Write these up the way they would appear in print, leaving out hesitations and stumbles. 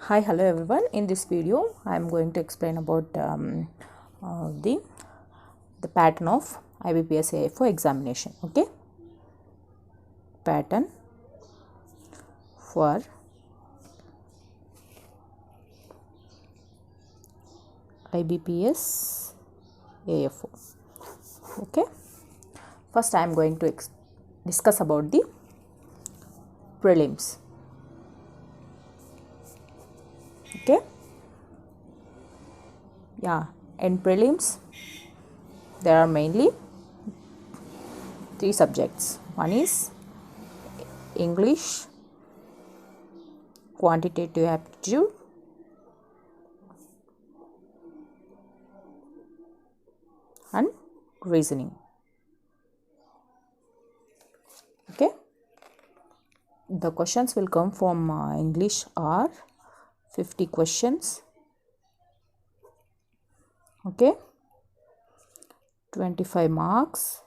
Hi, hello everyone. In this video I am going to explain about the pattern of IBPS AFO examination. Okay, pattern for IBPS AFO. Okay, first I am going to discuss about the prelims. Okay, in prelims there are mainly three subjects. One is English, quantitative aptitude, and reasoning. Okay, the questions will come from English are 50 questions. Okay, 25 marks,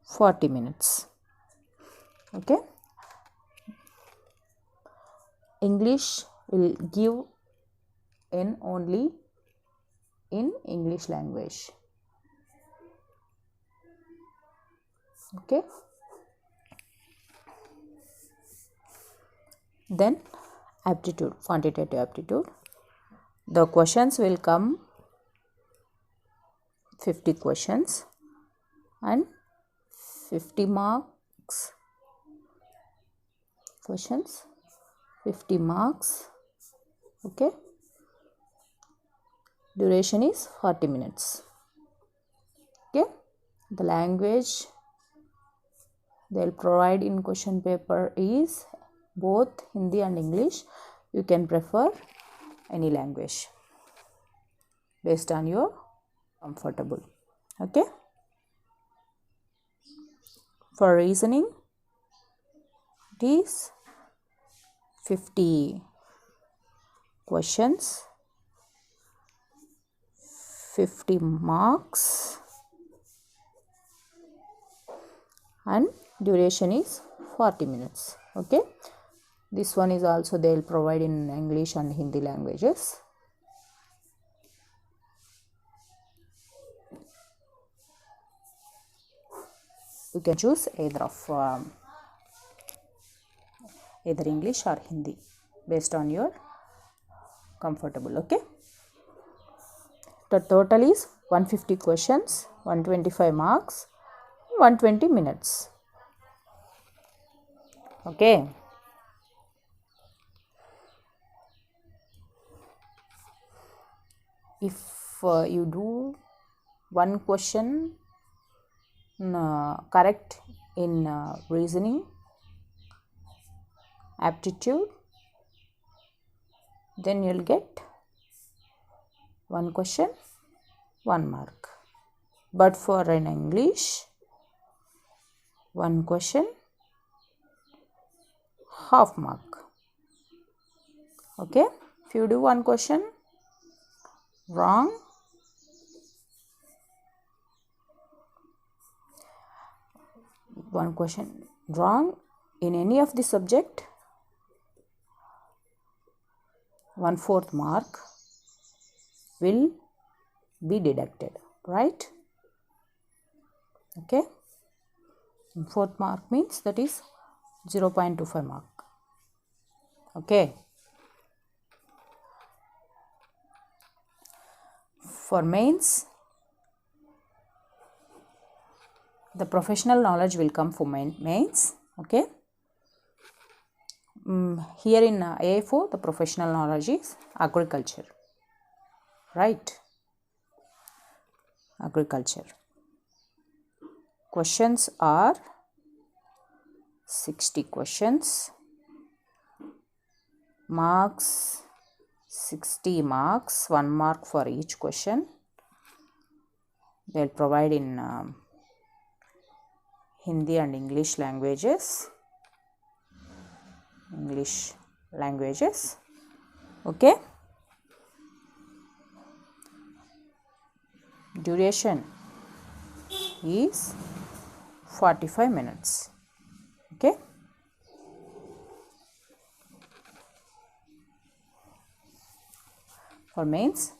40 minutes. Okay, English will give in only in English language. Okay, then aptitude, quantitative aptitude. The questions will come 50 questions and 50 marks questions, 50 marks. Okay, duration is 40 minutes. Okay, the language they will provide in question paper is both Hindi and English. You can prefer any language based on your comfortable. Okay, for reasoning it is 50 questions, 50 marks, and duration is 40 minutes. Okay, this one is also they will provide in English and Hindi languages. You can choose either of either English or Hindi based on your comfortable. Okay, the total is 150 questions, 125 marks, 120 minutes. Okay, if you do one question correct in reasoning, aptitude, then you will get one question 1 mark. But for an English, one question half mark. Okay, if you do one question wrong, in any of the subject, 1/4 mark will be deducted, right? Okay, 4th mark means that is 0.25 mark. Okay, for mains the professional knowledge will come for mains. Okay, here in AFO the professional knowledge is agriculture, right? Agriculture. Questions are 60 questions, marks 60 marks, 1 mark for each question. They will provide in Hindi and English languages. Okay, duration is 45 minutes. Okay, for mains.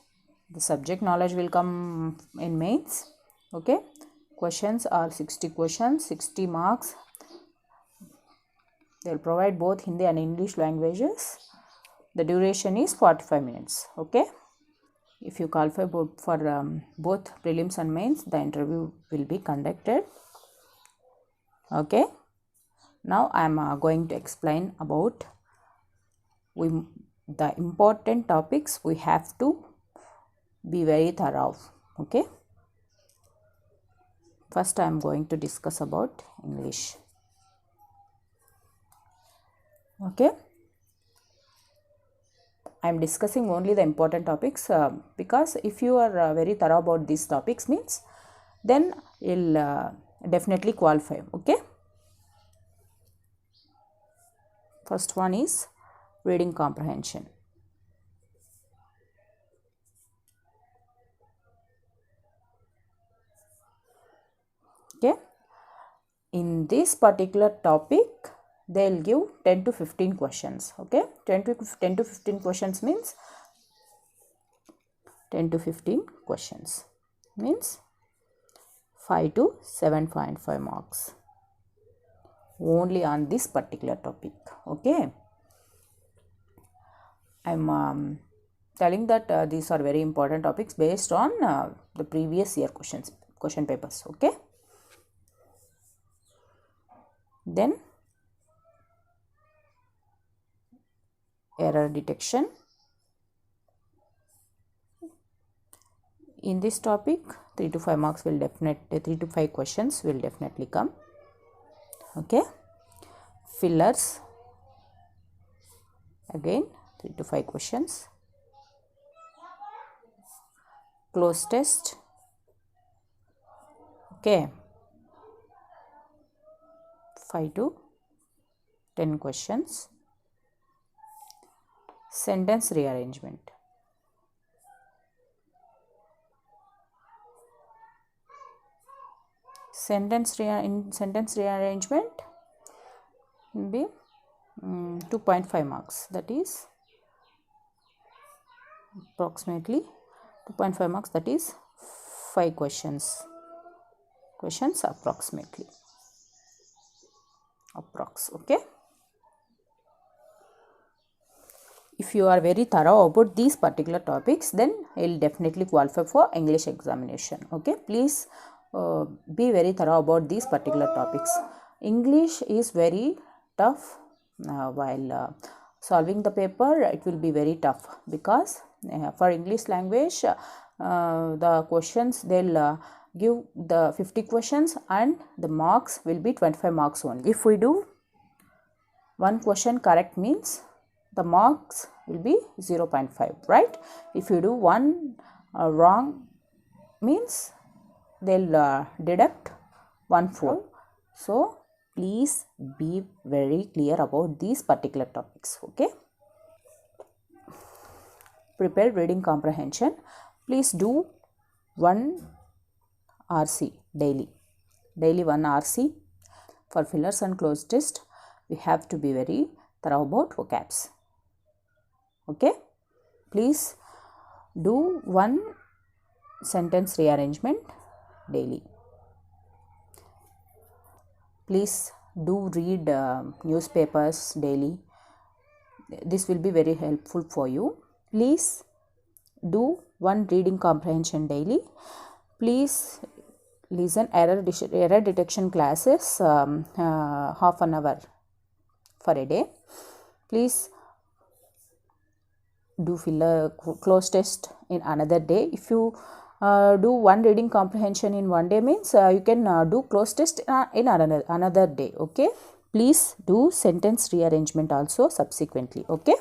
The subject knowledge will come in mains. Okay, questions are 60 questions, 60 marks. They will provide both Hindi and English languages. The duration is 45 minutes. Okay, if you qualify for both prelims and mains, the interview will be conducted. Okay, now I am going to explain about the important topics we have to be very thorough. Okay, first I am going to discuss about English. Okay, I am discussing only the important topics because if you are very thorough about these topics means then you'll definitely qualify. Okay, first one is reading comprehension. Okay, in this particular topic they'll give 10 to 15 questions. Okay, 10 to 15 questions means 10 to 15 questions means 5 to 7.5 marks only on this particular topic. Okay, I'm telling that these are very important topics based on the previous year question papers. Okay, then error detection. In this topic 3 to 5 marks will definitely 3 to 5 questions will definitely come. Okay, fillers, again 3 to 5 questions. Close test. Okay, 5 to 10 questions. Sentence rearrangement. Sentence rearrangement will be 2.5 marks, that is approximately 2.5 marks, that is 5 questions approximately approx. Okay, if you are very thorough about these particular topics then you will definitely qualify for English examination. Okay, please be very thorough about these particular topics. English is very tough. While solving the paper it will be very tough because for English language the questions they'll give the 50 questions and the marks will be 25 marks only. If we do one question correct means the marks will be 0.5, right? If you do one wrong means they'll deduct 1/4. So please be very clear about these particular topics. Okay, prepare reading comprehension. Please do one RC daily 1 RC. For fillers and close test we have to be very thorough about vocabs. Okay, please do one sentence rearrangement daily. Please do read newspapers daily. This will be very helpful for you. Please do one reading comprehension daily. Please listen error detection classes half an hour for a day. Please do close test in another day. If you do one reading comprehension in one day means you can do close test in another day. Okay, please do sentence rearrangement also subsequently. Okay,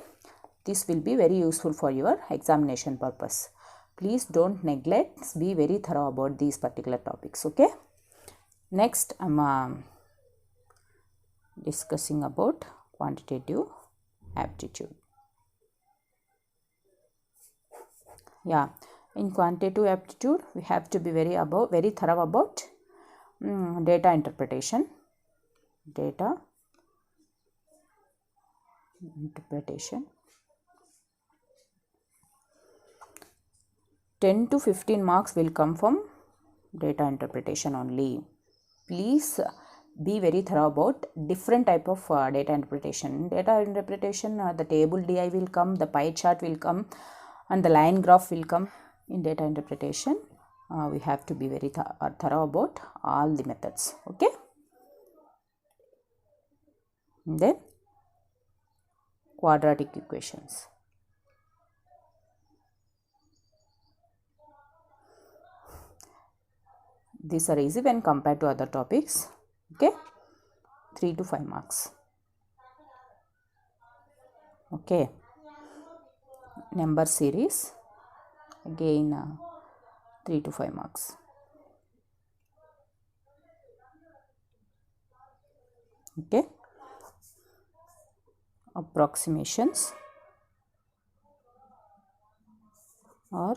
this will be very useful for your examination purpose. Please don't neglect, be very thorough about these particular topics. Okay, next I'm discussing about quantitative aptitude. Yeah, in quantitative aptitude we have to be very thorough about data interpretation. 10 to 15 marks will come from data interpretation only. Please be very thorough about different type of data interpretation. Data interpretation, the table DI will come, the pie chart will come, and the line graph will come. In data interpretation, we have to be very thorough about all the methods. Okay. And then quadratic equations. These are easy when compared to other topics. Okay, 3 to 5 marks. Okay, number series, again 3 to 5 marks. Okay, approximations or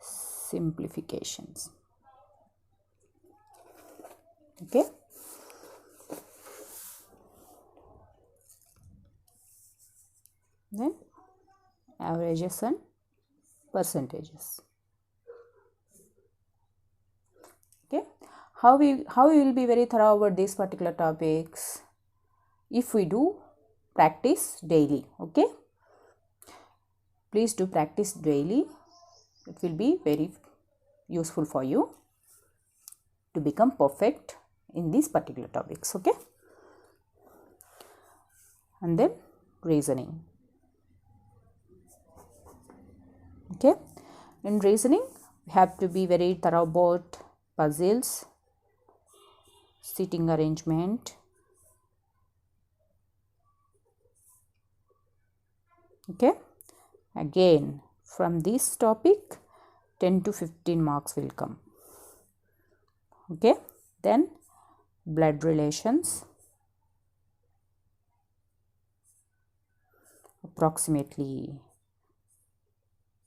simplifications. Okay, then averages and percentages. Okay, how we will be very thorough about these particular topics if we do practice daily. Okay, please do practice daily. It will be very useful for you to become perfect in these particular topics. Okay, and then reasoning. Okay, in reasoning we have to be very thorough about puzzles, seating arrangement. Okay, again from this topic 10 to 15 marks will come. Okay, then blood relations, approximately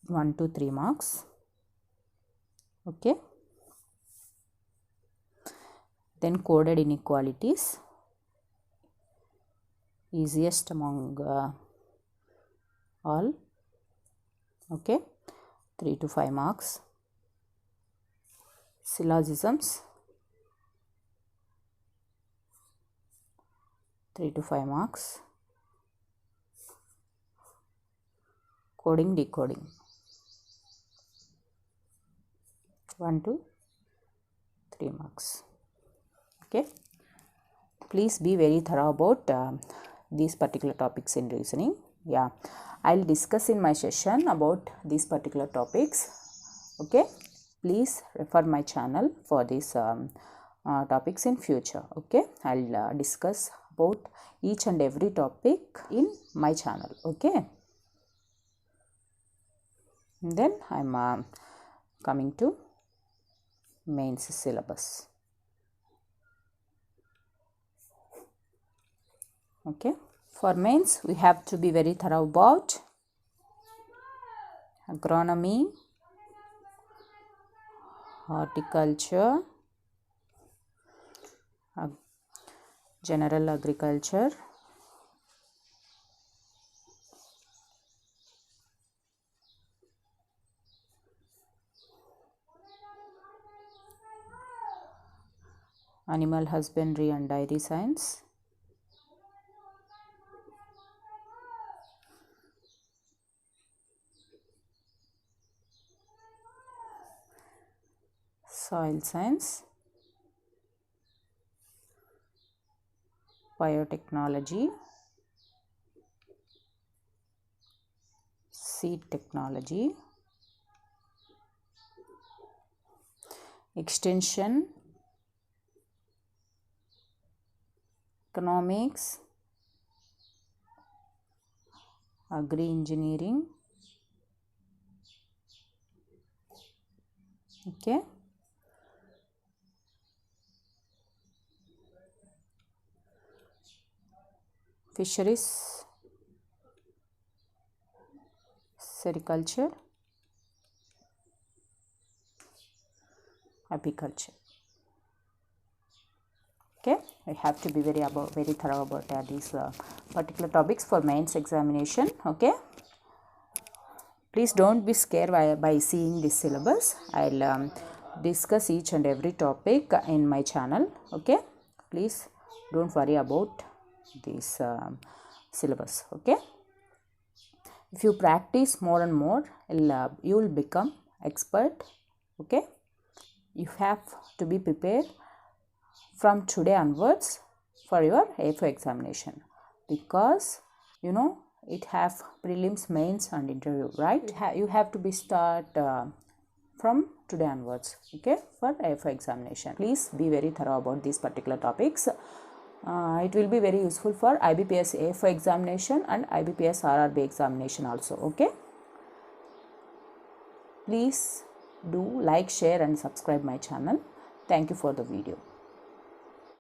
1 to 3 marks. Okay, then coded inequalities, easiest among all. Okay, 3 to 5 marks. Syllogisms, 3 to 5 marks. Coding decoding, 1 to 3 marks. Okay, please be very thorough about these particular topics in reasoning. Yeah, I'll discuss in my session about these particular topics. Okay, please refer my channel for these topics in future. Okay, I'll discuss about each and every topic in my channel. Okay, and then I'm coming to mains syllabus. Okay, for mains we have to be very thorough about agronomy, horticulture, general agriculture, animal husbandry and dairy science, soil science, biotechnology, seed technology, extension, economics, agri-engineering. Okay, fisheries, sericulture, apiculture. Okay, we have to be very thorough about these particular topics for mains examination. Okay, Please don't be scared by seeing this syllabus. I'll discuss each and every topic in my channel. Okay, please don't worry about this syllabus. Okay, if you practice more and more, you will become expert. Okay, you have to be prepared from today onwards for your AFO examination, because you know it have prelims, mains and interview, right? You have to be start from today onwards, okay, for AFO examination. Please be very thorough about these particular topics. It will be very useful for IBPS AFO examination and IBPS RRB examination also. Okay, please do like, share and subscribe my channel. Thank you for the video.